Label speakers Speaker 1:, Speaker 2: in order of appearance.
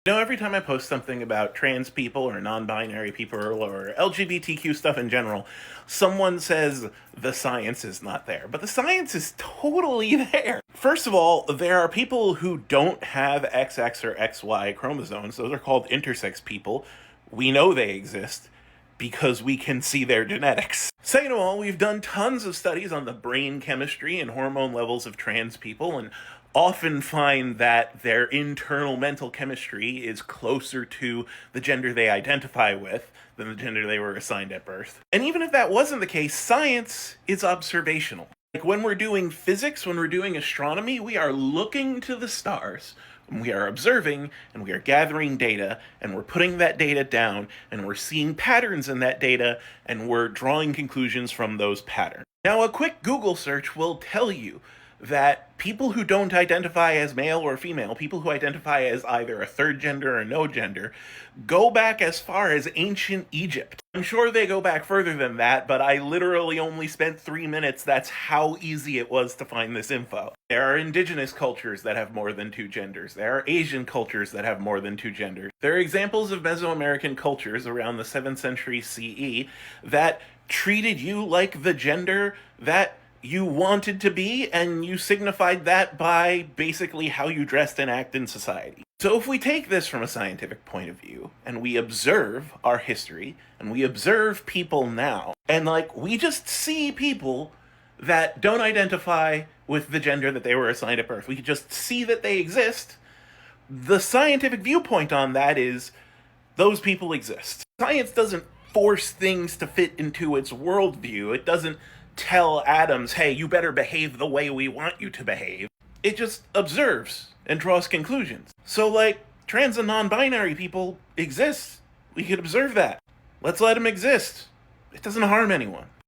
Speaker 1: Every time I post something about trans people or non-binary people or LGBTQ stuff in general, someone says the science is not there. But the science is totally there. First of all, there are people who don't have XX or XY chromosomes. Those are called intersex people. We know they exist because we can see their genetics. Second of all, we've done tons of studies on the brain chemistry and hormone levels of trans people, and often find that their internal mental chemistry is closer to the gender they identify with than the gender they were assigned at birth. And even if that wasn't the case, science is observational. Like when we're doing physics, when we're doing astronomy, we are looking to the stars. We are observing and we are gathering data and we're putting that data down and we're seeing patterns in that data and we're drawing conclusions from those patterns. Now, a quick Google search will tell you that people who don't identify as male or female, people who identify as either a third gender or no gender, go back as far as ancient Egypt. I'm sure they go back further than that, but I literally only spent 3 minutes. That's how easy it was to find this info. There are indigenous cultures that have more than two genders. There are Asian cultures that have more than two genders. There are examples of Mesoamerican cultures around the 7th century CE that treated you like the gender that you wanted to be, and you signified that by basically how you dressed and act in society. So if we take this from a scientific point of view, and we observe our history, and we observe people now, and we just see people that don't identify with the gender that they were assigned at birth, we just see that they exist, the scientific viewpoint on that is, those people exist. Science doesn't force things to fit into its worldview. It doesn't tell atoms, hey, you better behave the way we want you to behave. It just observes and draws conclusions. So, trans and non-binary people exist. We could observe that. Let's let them exist. It doesn't harm anyone.